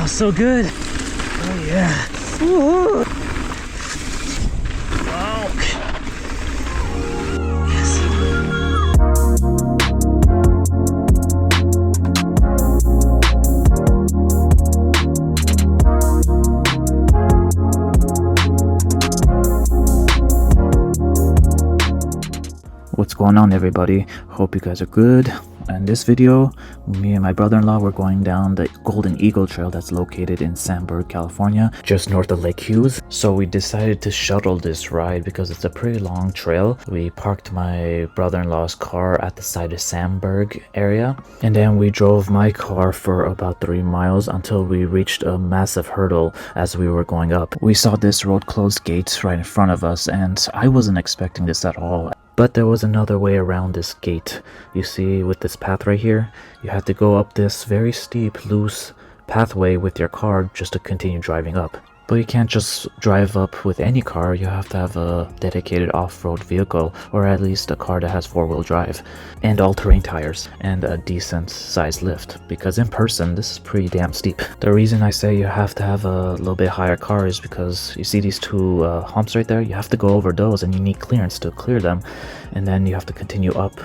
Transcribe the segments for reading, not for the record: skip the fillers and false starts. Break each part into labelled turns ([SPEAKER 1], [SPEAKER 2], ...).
[SPEAKER 1] so good. Oh yeah. Woo. Wow. Yes. What's going on, everybody? Hope you guys are good. In this video, me and my brother-in-law were going down the Golden Eagle Trail that's located in Sandberg, California, just north of Lake Hughes. So we decided to shuttle this ride because it's a pretty long trail. We parked my brother-in-law's car at the side of Sandberg area, and then we drove my car for about 3 miles until we reached a massive hurdle as we were going up. We saw this road closed gate right in front of us, and I wasn't expecting this at all. But there was another way around this gate. You see, with this path right here, you had to go up this very steep, loose pathway with your car just to continue driving up. But you can't just drive up with any car. You have to have a dedicated off-road vehicle, or at least a car that has 4-wheel drive and all-terrain tires and a decent sized lift, because in person this is pretty damn steep. The reason I say you have to have a little bit higher car is because you see these two humps right there. You have to go over those and you need clearance to clear them, and then you have to continue up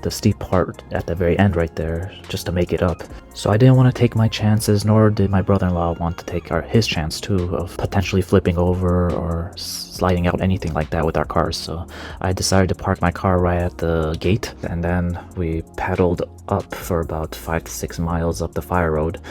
[SPEAKER 1] the steep part at the very end right there just to make it up. So I didn't want to take my chances, nor did my brother-in-law want to take his chance too of potentially flipping over or sliding out, anything like that with our cars. So I decided to park my car right at the gate, and then we paddled up for about 5 to 6 miles up the fire road.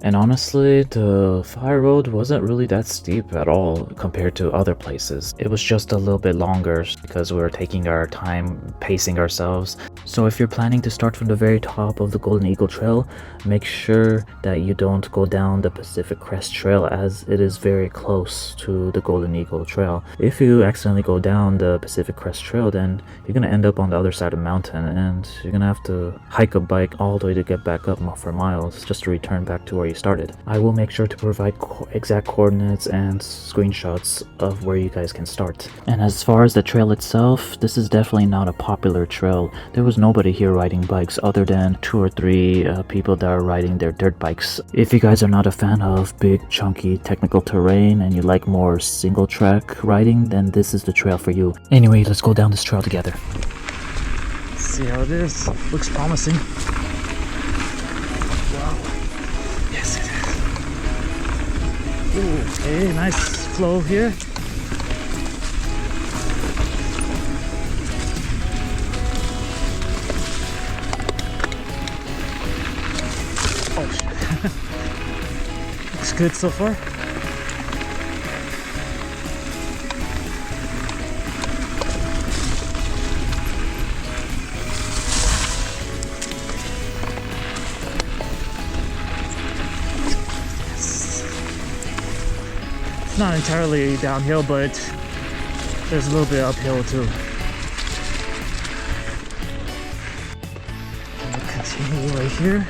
[SPEAKER 1] And honestly, the fire road wasn't really that steep at all compared to other places. It was just a little bit longer because we were taking our time, pacing ourselves. So if you're planning to start from the very top of the Golden Eagle Trail, make sure that you don't go down the Pacific Crest Trail, as it is very close to the Golden Eagle Trail. If you accidentally go down the Pacific Crest Trail, then you're gonna end up on the other side of the mountain, and you're gonna have to hike a bike all the way to get back up for miles just to return back to where you started. I will make sure to provide exact coordinates and screenshots of where you guys can start. And as far as the trail itself, this is definitely not a popular trail. There was nobody here riding bikes other than 2 or 3 people that are riding their dirt bikes. If you guys are not a fan of big, chunky, technical terrain and you like more single track riding, then this is the trail for you. Anyway, let's go down this trail together. Let's see how it is. Looks promising. Ooh, okay, nice flow here. Oh shit. Looks good so far. Not entirely downhill, but there's a little bit uphill too. We'll continue right here.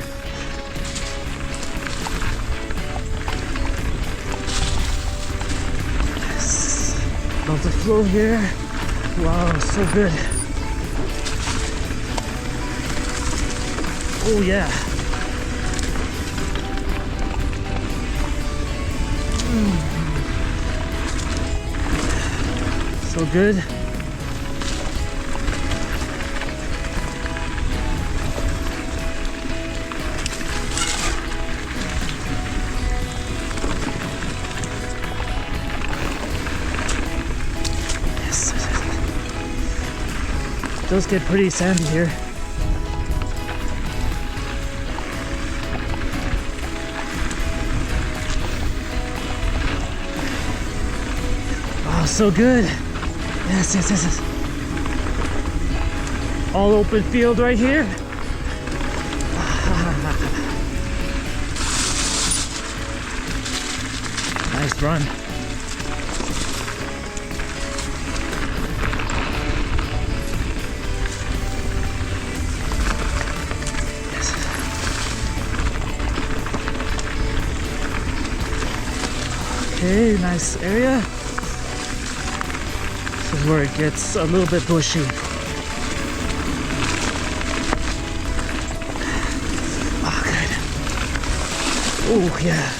[SPEAKER 1] Yes. Love the flow here. Wow, so good. Oh yeah. So good. Yes. It does get pretty sandy here. Oh, so good. Yes, yes, yes, yes. All open field right here. Nice run. Yes. Okay, nice area. This is where it gets a little bit bushy. Oh, good. Oh, yeah.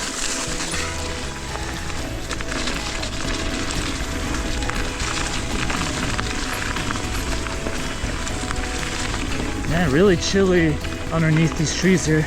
[SPEAKER 1] Man, really chilly underneath these trees here.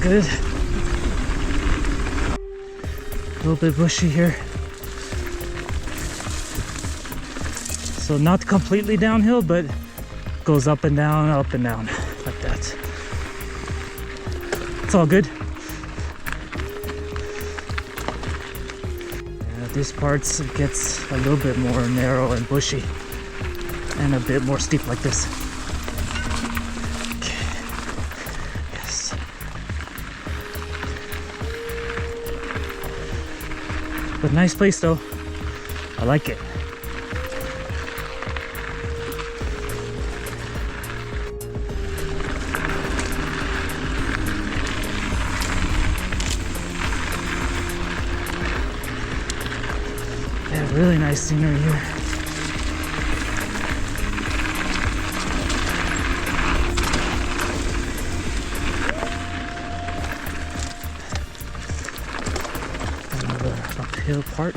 [SPEAKER 1] Good. A little bit bushy here. So not completely downhill, but goes up and down like that. It's all good. These parts it gets a little bit more narrow and bushy and a bit more steep like this. But nice place though. I like it. Yeah, really nice scenery here. Hill part.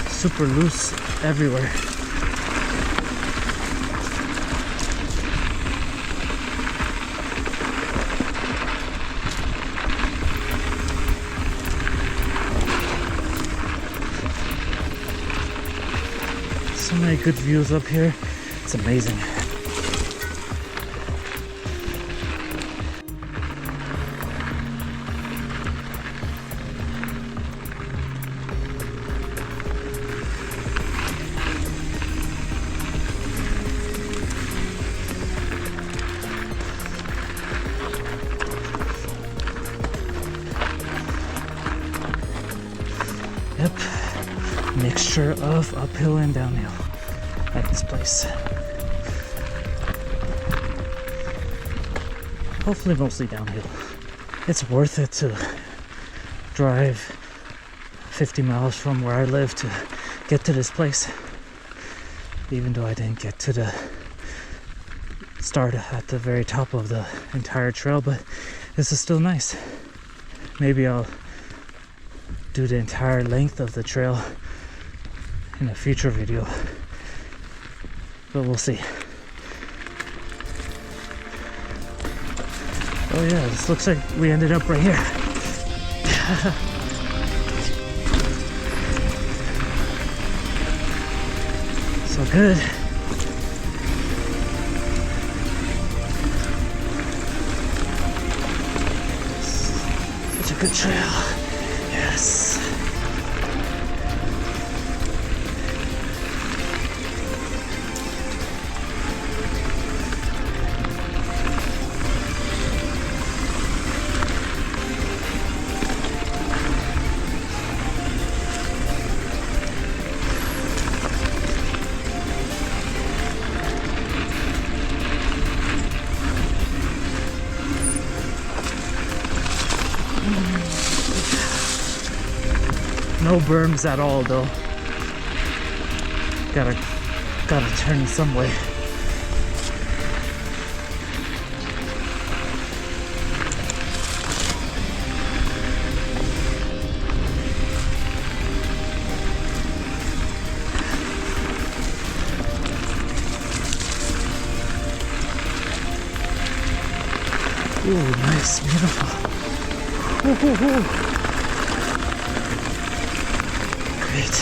[SPEAKER 1] Super loose everywhere. So many good views up here. It's amazing. Yep. Mixture of uphill and downhill at this place. Hopefully mostly downhill. It's worth it to drive 50 miles from where I live to get to this place, even though I didn't get to the start at the very top of the entire trail, but this is still nice. Maybe I'll do the entire length of the trail in a future video, but we'll see. Oh yeah, this looks like we ended up right here. So good. Such a good trail. Yes. No berms at all though. Gotta turn some way. Ooh, nice, beautiful. Ooh, ooh, ooh. Great.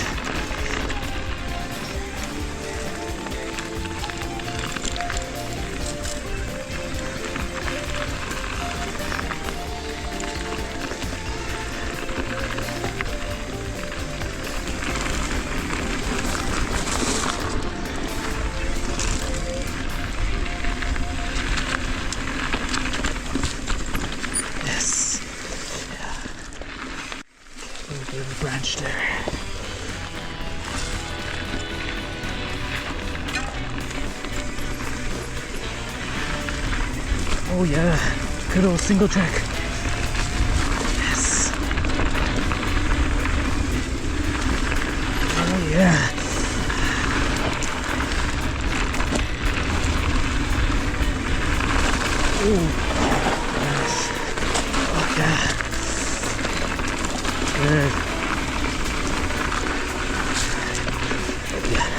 [SPEAKER 1] Oh yeah, good old single track. Yes. Oh yeah. Ooh. Nice. Oh yeah. Good. Oh yeah.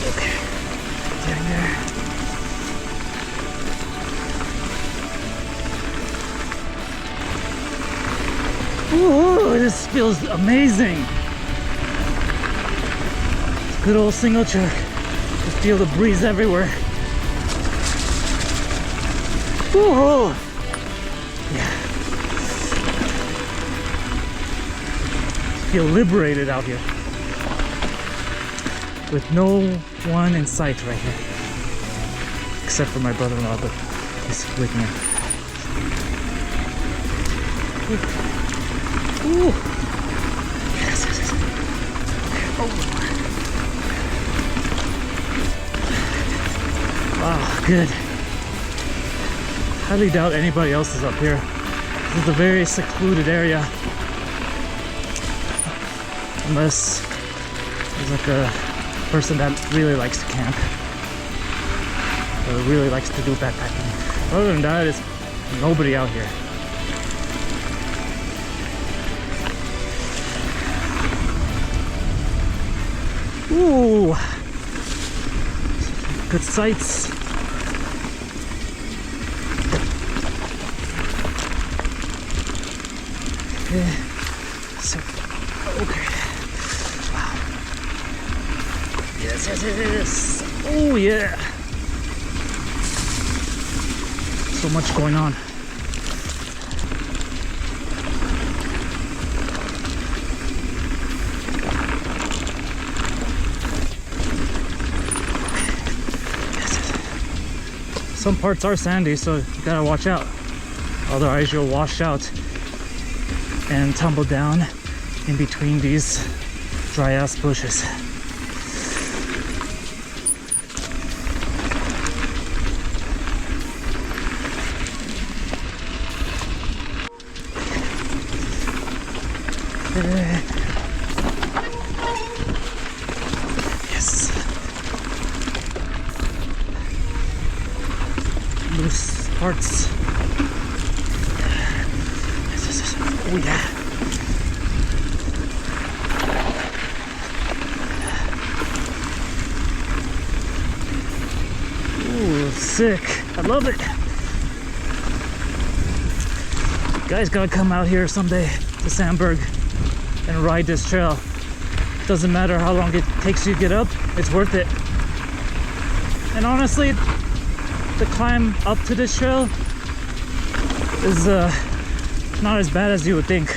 [SPEAKER 1] Okay. Getting there. Ooh, this feels amazing. Good old single track. Just feel the breeze everywhere. Ooh. Yeah. Feel liberated out here. With no one in sight right here. Except for my brother-in-law, but he's with me. Ooh. Yes, yes, yes. Oh. Wow, good. Highly doubt anybody else is up here. This is a very secluded area. Unless there's like a person that really likes to camp. Or really likes to do backpacking. Other than that, it's nobody out here. Ooh, good sights. Yeah. So, okay. Wow. Yes, yes, yes, yes. Oh yeah. So much going on. Some parts are sandy, so you gotta watch out. Otherwise you'll wash out and tumble down in between these dry ass bushes. Yes. Loose parts. Oh yeah. Ooh, sick. I love it. You guys gotta come out here someday to Sandberg and ride this trail. Doesn't matter how long it takes you to get up, it's worth it. And honestly, the climb up to this trail is not as bad as you would think.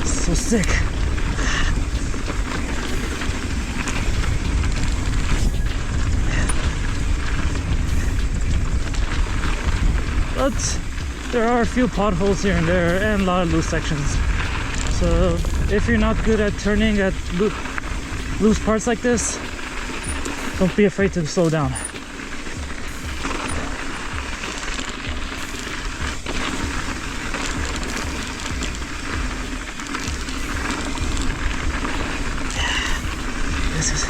[SPEAKER 1] So sick. But there are a few potholes here and there and a lot of loose sections. So if you're not good at turning at loose parts like this, don't be afraid to slow down. This is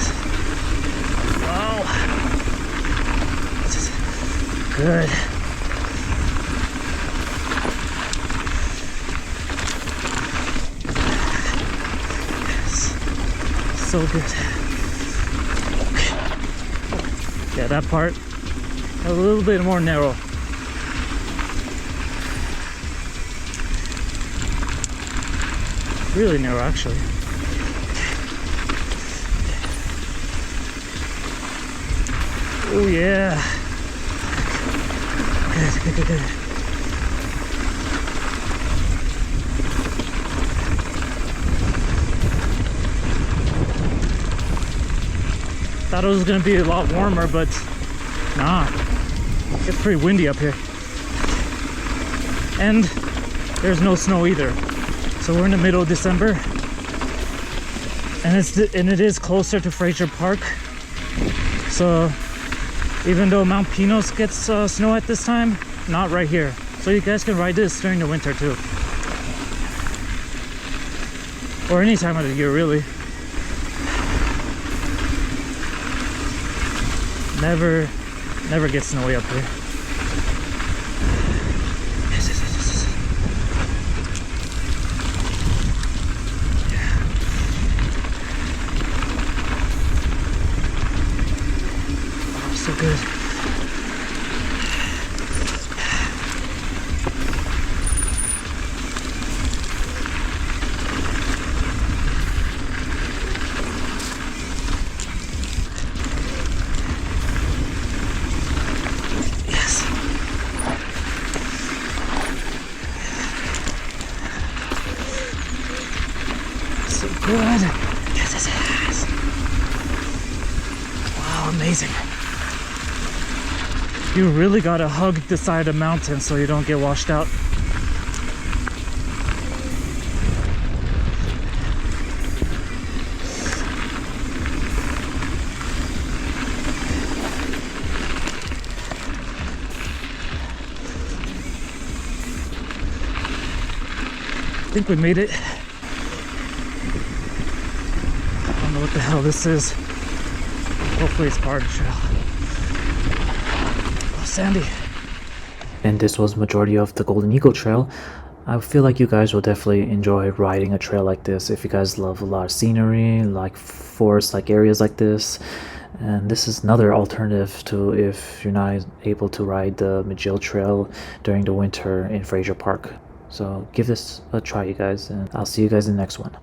[SPEAKER 1] wow. This is good. So good. Yeah, that part a little bit more narrow. Really narrow, actually. Oh yeah. Good, good, good, good. Thought it was gonna be a lot warmer, but nah, it's pretty windy up here. And there's no snow either. So So we're in the middle of December, and it is closer to Fraser Park. So even though Mount Pinos gets snow at this time, not right here. So you guys can ride this during the winter too, or any time of the year really. Never gets snowy up here. So good. Yes. So good. Yes. Wow, amazing. You really gotta hug the side of the mountain so you don't get washed out. I think we made it. I don't know what the hell this is. Hopefully it's part of the trail. Sandy. And this was majority of the Golden Eagle Trail. I feel like you guys will definitely enjoy riding a trail like this if you guys love a lot of scenery, like forest like areas like this. And this is another alternative to if you're not able to ride the McGill Trail during the winter in Fraser Park. So give this a try, you guys, and I'll see you guys in the next one.